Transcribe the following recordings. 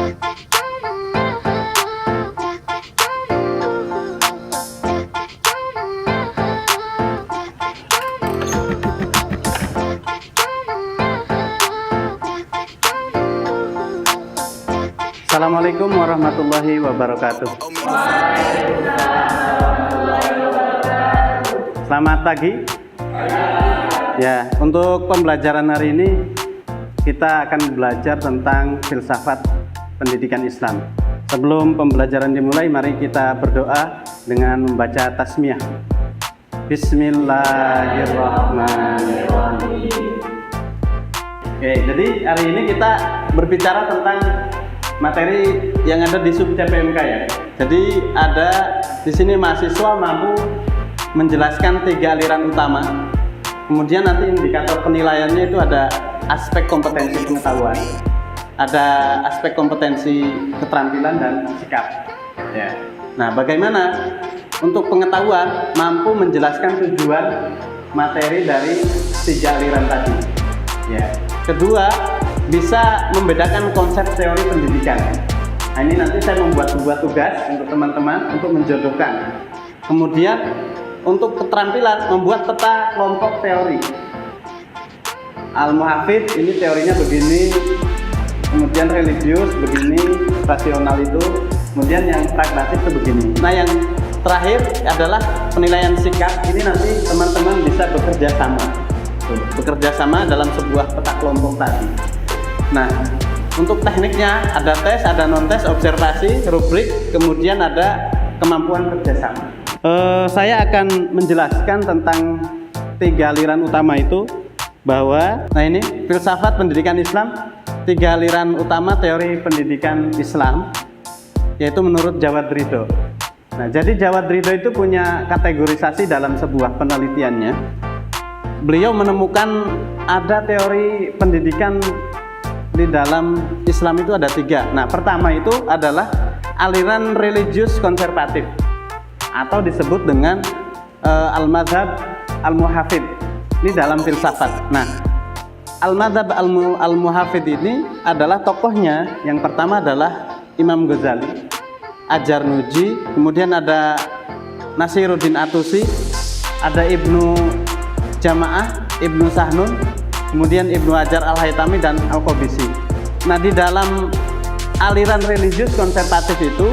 Assalamualaikum warahmatullahi wabarakatuh. Selamat pagi. Ya, untuk pembelajaran hari ini kita akan belajar tentang filsafat pendidikan Islam. Sebelum pembelajaran dimulai, mari kita berdoa dengan membaca tasmiyah. Bismillahirrahmanirrahim. Oke, jadi hari ini kita berbicara tentang materi yang ada di sub CPMK ya. Jadi ada di sini mahasiswa mampu menjelaskan 3 aliran utama. Kemudian nanti indikator penilaiannya itu ada aspek kompetensi pengetahuan, ada aspek kompetensi keterampilan dan sikap. Ya. Nah, bagaimana untuk pengetahuan mampu menjelaskan tujuan materi dari 3 aliran tadi. Ya. Kedua, bisa membedakan konsep teori pendidikan. Nah, ini nanti saya membuat sebuah tugas untuk teman-teman untuk menjodohkan. Kemudian untuk keterampilan membuat peta kelompok teori. Al-Muhafid ini teorinya begini, kemudian religius begini, rasional itu, kemudian yang pragmatis itu begini. Nah, yang terakhir adalah penilaian sikap. Ini nanti teman-teman bisa bekerja sama dalam sebuah peta kelompok tadi. Nah, untuk tekniknya ada tes, ada non-tes, observasi, rubrik, kemudian ada kemampuan kerjasama. Saya akan menjelaskan tentang 3 aliran utama itu, bahwa, nah ini filsafat pendidikan Islam, 3 aliran utama teori pendidikan Islam, yaitu menurut Jawad Ridho. Nah, jadi Jawad Ridho itu punya kategorisasi dalam sebuah penelitiannya. Beliau menemukan ada teori pendidikan di dalam Islam itu ada 3. Nah, pertama itu adalah aliran religius konservatif atau disebut dengan al-madhab al-muhafid. Ini dalam filsafat. Nah, al-madhab al-muhafid ini adalah tokohnya. Yang pertama adalah Imam Ghazali, Ajar-Nuji, kemudian ada Nasiruddin Atusi, ada Ibnu Jama'ah, Ibnu Sahnun, kemudian Ibnu Hajar Al-Haytami dan Al-Qabisi. Nah, di dalam aliran religius konservatif itu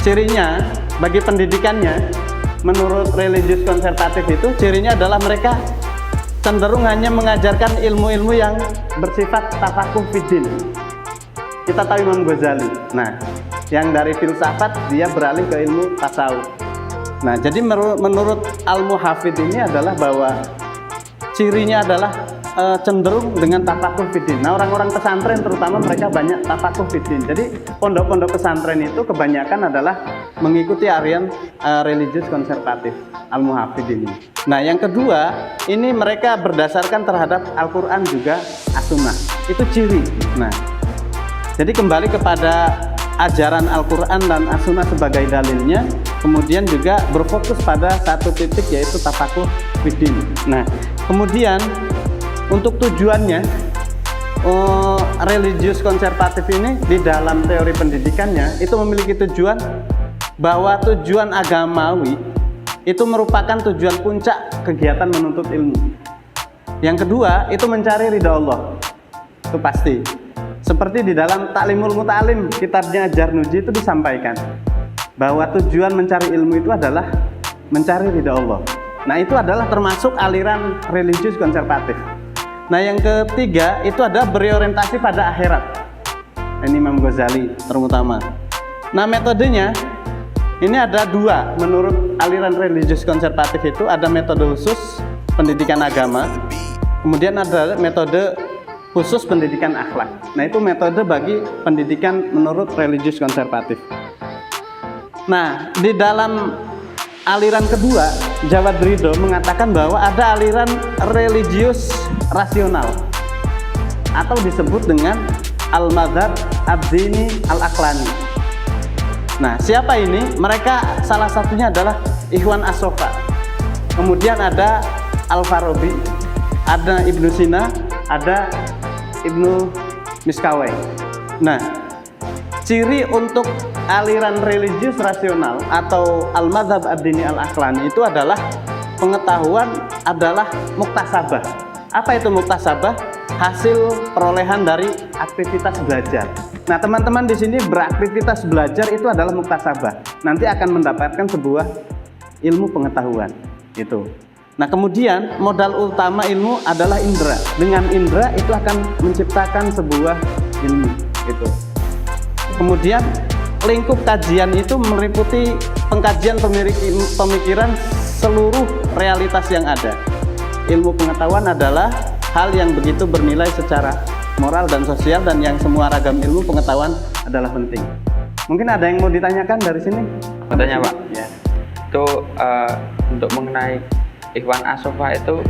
cirinya bagi pendidikannya, menurut religius konservatif itu cirinya adalah mereka cenderung hanya mengajarkan ilmu-ilmu yang bersifat tafakuh fiddin. Kita tahu Imam Ghazali. Nah, yang dari filsafat dia beralih ke ilmu tasawuf. Nah, jadi menurut Al-Muhafid ini adalah bahwa cirinya adalah cenderung dengan tafakuh fiddin. Nah, orang-orang pesantren terutama mereka banyak tafakuh fiddin. Jadi pondok-pondok pesantren itu kebanyakan adalah mengikuti aliran religius konservatif Al-Muhafid ini. Nah, yang kedua, ini mereka berdasarkan terhadap Al-Quran juga As-Sunnah. Itu ciri. Nah, jadi kembali kepada ajaran Al-Quran dan As-Sunnah sebagai dalilnya, kemudian juga berfokus pada satu titik yaitu tafakuh fiddin. Nah, kemudian untuk tujuannya, religius konservatif ini di dalam teori pendidikannya itu memiliki tujuan bahwa tujuan agamawi itu merupakan tujuan puncak kegiatan menuntut ilmu. Yang kedua, itu mencari ridha Allah. Itu pasti. Seperti di dalam Ta'limul Muta'alim, kitabnya Ajar-Nuji itu disampaikan bahwa tujuan mencari ilmu itu adalah mencari ridha Allah. Nah, itu adalah termasuk aliran religius konservatif. Nah, yang ketiga itu ada berorientasi pada akhirat. Ini Imam Ghazali terutama. Nah, metodenya ini ada 2 menurut aliran religius konservatif itu, ada metode khusus pendidikan agama, kemudian ada metode khusus pendidikan akhlak. Nah, itu metode bagi pendidikan menurut religius konservatif. Nah, di dalam aliran kedua, Jawad Ridho mengatakan bahwa ada aliran religius rasional atau disebut dengan al-madhab ad-dini al-aqlani. Nah, siapa ini? Mereka salah satunya adalah Ikhwan As-Sofa. Kemudian ada Al-Farabi, ada Ibnu Sina, ada Ibnu Miskawai. Nah, ciri untuk aliran religius rasional atau al-madzhab ad-dini al-aqlani itu adalah pengetahuan adalah muktasabah. Apa itu muktasabah? Hasil perolehan dari aktivitas belajar. Nah, teman-teman di sini beraktivitas belajar itu adalah muktasabah. Nanti akan mendapatkan sebuah ilmu pengetahuan. Gitu. Nah, kemudian modal utama ilmu adalah indera. Dengan indera itu akan menciptakan sebuah ilmu. Gitu. Kemudian lingkup kajian itu meliputi pengkajian pemikiran seluruh realitas yang ada. Ilmu pengetahuan adalah hal yang begitu bernilai secara moral dan sosial, dan yang semua ragam ilmu pengetahuan adalah penting. Mungkin ada yang mau ditanyakan dari sini? Bertanya Pak, ya. Itu untuk mengenai Ikhwan As-Sofa itu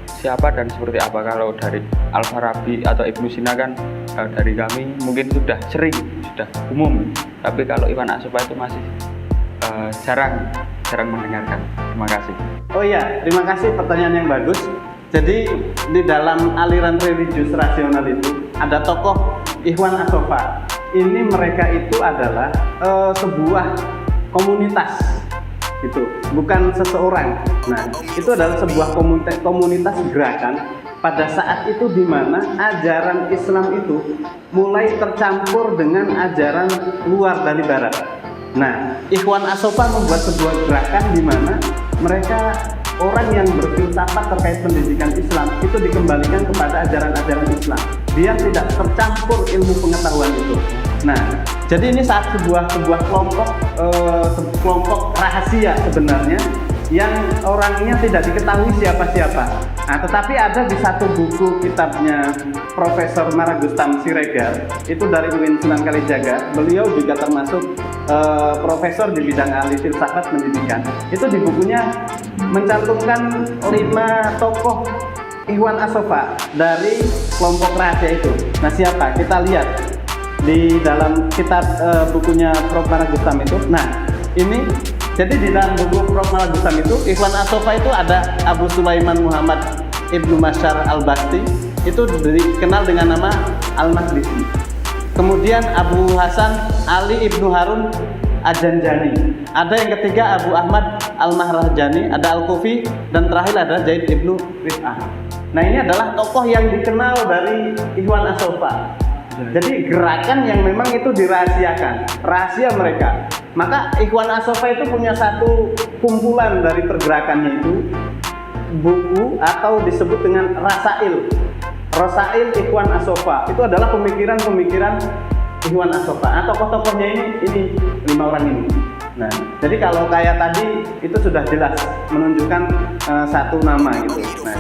siapa dan seperti apa? Kalau dari Al-Farabi atau Ibnu Sina kan dari kami mungkin sudah sering, sudah umum. Tapi kalau Ikhwan As-Sofa itu masih jarang mendengarkan. Terima kasih. Oh iya, terima kasih, pertanyaan yang bagus. Jadi di dalam aliran religius rasional itu ada tokoh Ikhwan As-Sofa. Ini mereka itu adalah sebuah komunitas. Itu bukan seseorang. Nah, itu adalah sebuah komunitas gerakan pada saat itu di mana ajaran Islam itu mulai tercampur dengan ajaran luar dari barat. Nah, Ikhwan As-Sofa membuat sebuah gerakan di mana mereka orang yang berfilsafat terkait pendidikan Islam itu dikembalikan kepada ajaran-ajaran Islam. Biar tidak tercampur ilmu pengetahuan itu. Nah, jadi ini saat sebuah kelompok rahasia sebenarnya yang orangnya tidak diketahui siapa-siapa. Nah, tetapi ada di satu buku kitabnya Profesor Maragustam Siregar, itu dari UIN Sunan Kalijaga. Beliau juga termasuk profesor di bidang ahli filsafat pendidikan. Itu di bukunya mencantumkan 5 tokoh Ikhwan As-Sofa dari kelompok rahasia itu. Nah, siapa? Kita lihat di dalam kitab bukunya Prof. Maragustam itu. Nah, ini jadi di dalam buku Prof. Maragustam itu Ikhwan As-Sofa itu ada Abu Sulaiman Muhammad Ibnu Masyar Al-Basti, itu dikenal dengan nama Al-Maqdisi. Kemudian Abu Hasan Ali Ibnu Harun Ad-Danjani. Ada yang ketiga Abu Ahmad Al-Mahrajani, ada Al-Kufi, dan terakhir ada Zaid Ibnu Rif'ah. Nah, ini adalah tokoh yang dikenal dari Ikhwan As-Sofa. Jadi gerakan yang memang itu dirahasiakan, rahasia mereka. Maka Ikhwan As-Sofa itu punya satu kumpulan dari pergerakannya itu, buku atau disebut dengan Rasail. Rasail Ikhwan As-Sofa itu adalah pemikiran-pemikiran Ikhwan As-Sofa. Nah, tokoh-tokohnya ini 5 orang ini. Nah, jadi kalau kayak tadi itu sudah jelas menunjukkan satu nama gitu. Nah,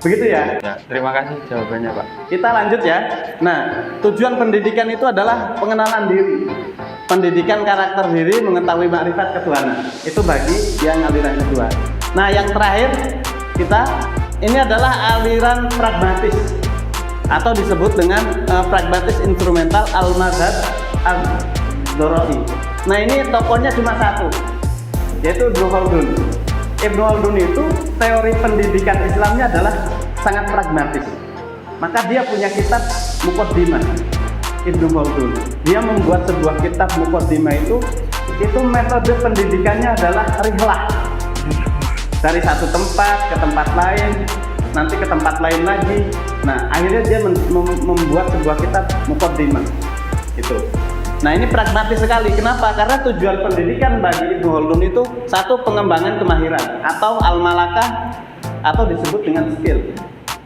begitu ya? Ya, terima kasih jawabannya Pak. Kita lanjut ya. Nah, tujuan pendidikan itu adalah pengenalan diri, pendidikan karakter diri, mengetahui makrifat ketuhanan. Itu bagi yang aliran kedua. Nah, yang terakhir kita ini adalah aliran pragmatis atau disebut dengan pragmatis instrumental al-madzhab ad-Dhara'i. Nah, ini tokohnya cuma satu, yaitu Ibnu Khaldun. Ibnu Khaldun itu teori pendidikan Islamnya adalah sangat pragmatis. Maka dia punya kitab Muqaddimah. Ibnu Khaldun, dia membuat sebuah kitab Muqaddimah itu metode pendidikannya adalah rihlah. Dari satu tempat ke tempat lain, nanti ke tempat lain lagi. Nah, akhirnya dia membuat sebuah kitab Muqaddimah. Itu. Nah, ini pragmatis sekali. Kenapa? Karena tujuan pendidikan bagi Ibnu Khaldun itu satu, pengembangan kemahiran atau al-malakah atau disebut dengan skill,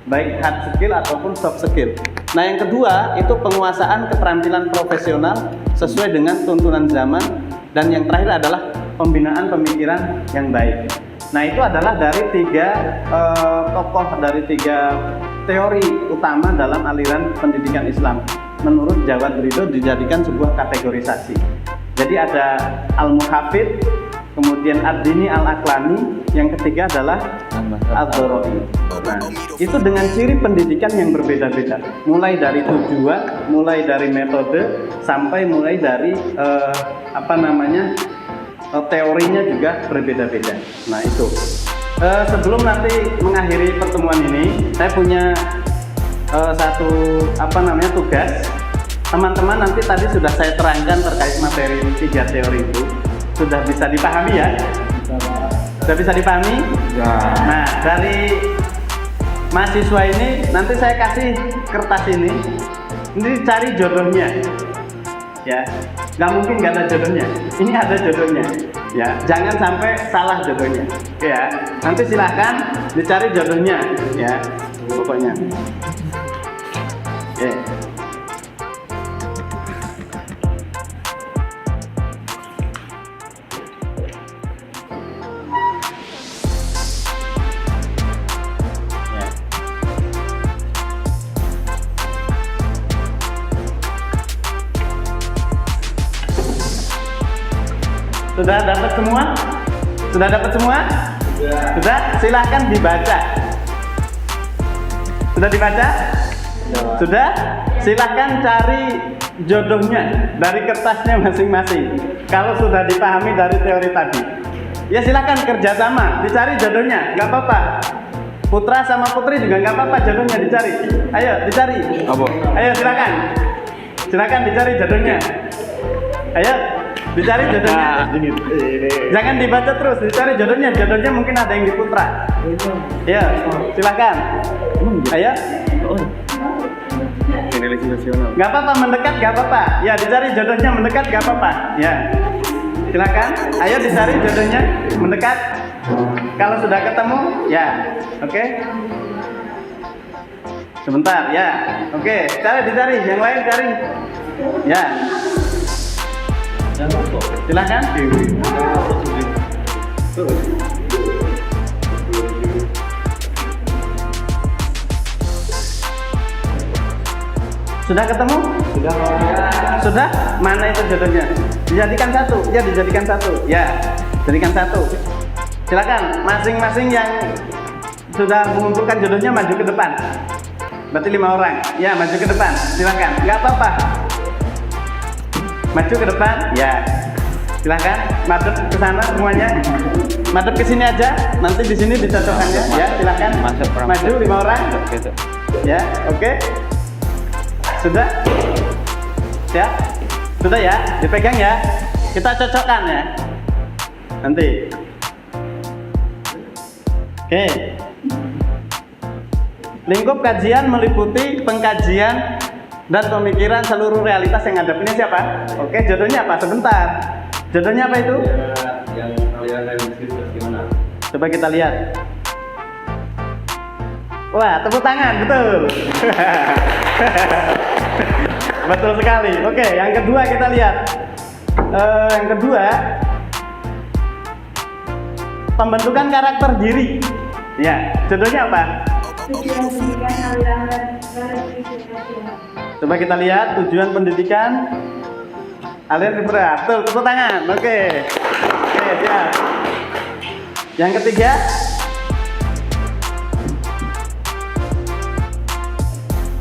baik hard skill ataupun soft skill. Nah, yang kedua itu penguasaan keterampilan profesional sesuai dengan tuntunan zaman, dan yang terakhir adalah pembinaan pemikiran yang baik. Nah, itu adalah dari 3 tokoh, dari 3 teori utama dalam aliran pendidikan Islam. Menurut Jawad Ridho dijadikan sebuah kategorisasi. Jadi ada Al-Muhafid, kemudian Ad-Dini Al-Aqlani, yang ketiga adalah Ad-Dhara'i. Nah, itu dengan ciri pendidikan yang berbeda-beda. Mulai dari tujuan, mulai dari metode, sampai mulai dari teorinya juga berbeda-beda. Nah, itu. Sebelum nanti mengakhiri pertemuan ini, saya punya satu tugas. teman-teman nanti tadi sudah saya terangkan terkait materi 3 teori itu. Sudah bisa dipahami ya? Sudah bisa dipahami? Ya. Nah, dari mahasiswa ini nanti saya kasih kertas ini cari jodohnya. Ya, nggak mungkin nggak ada jodohnya. Ini ada jodohnya. Ya, jangan sampai salah jodohnya. Ya, nanti silahkan dicari jodohnya. Ya, pokoknya. Oke. Sudah dapat semua? Sudah dapat semua? Sudah? Silahkan dibaca. Sudah dibaca? Sudah? Silahkan cari jodohnya dari kertasnya masing-masing. Kalau sudah dipahami dari teori tadi, ya silahkan kerjasama, dicari jodohnya, nggak apa-apa. Putra sama putri juga nggak apa-apa, jodohnya dicari. Ayo dicari. Apa? Ayo silakan. Silakan dicari jodohnya. Ayo dicari jodohnya. Jangan dibaca terus, dicari jodohnya. Jodohnya mungkin ada yang di putra. Ya, silakan. Ayo. Seleksi nasional. Gak apa-apa mendekat, gak apa-apa. Ya, dicari jodohnya mendekat, gak apa-apa. Ya, silakan. Ayo dicari jodohnya mendekat. Kalau sudah ketemu, ya, oke. Sebentar, ya, oke. Dicari. Yang lain cari. Ya. Silakan. Sudah ketemu? Sudah? Mana itu jodohnya? Dijadikan satu. Ya, dijadikan satu. Ya, jadikan satu. Silakan. Masing-masing yang sudah mengumpulkan jodohnya maju ke depan. Berarti 5 orang. Ya, maju ke depan. Silakan. Nggak apa-apa. Maju ke depan, ya. Silakan, madep ke sana semuanya. Madep ke sini aja. Nanti di sini dicocokkan ya. Ya, silakan. Maju 5 orang. Ya, oke. Sudah? Siap? Sudah ya? Dipegang ya. Kita cocokkan ya. Nanti. Oke. Lingkup kajian meliputi pengkajian dan pemikiran seluruh realitas yang ada. Ini siapa? Oke, jodohnya apa? Sebentar. Jodohnya apa itu? Yang aliran listrik gimana? Coba kita lihat. Wah, tepuk tangan, betul. Betul sekali. Oke, yang kedua kita lihat. Yang kedua, pembentukan karakter diri. Ya, jodohnya apa? Tujuan pendidikan aliran listrik nasional. Coba kita lihat tujuan pendidikan aliran listrik. Betul, tepuk tangan. Oke, siap. Yang ketiga,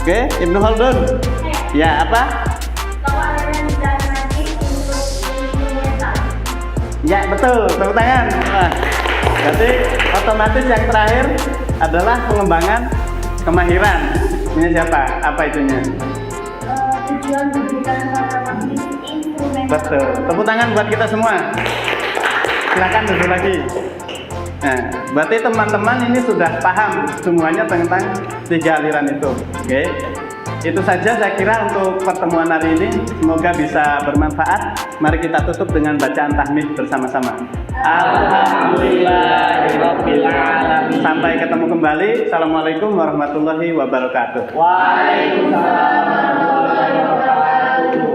oke, Ibnu Khaldun. Ya, apa? Tokoh aliran dramatik instrumental. Ya, betul. Tepuk tangan. Wah, berarti otomatis yang terakhir adalah pengembangan kemahiran. Ini siapa? Apa itunya? Tujuan pendidikan dramatik instrumental. Betul. Tepuk tangan buat kita semua. Silakan duduk lagi. Nah, berarti teman-teman ini sudah paham semuanya tentang 3 aliran itu. Oke. Itu saja saya kira untuk pertemuan hari ini. Semoga bisa bermanfaat. Mari kita tutup dengan bacaan tahmid bersama-sama. Alhamdulillahirabbil alamin. Sampai ketemu kembali. Assalamualaikum warahmatullahi wabarakatuh. Waalaikumsalam.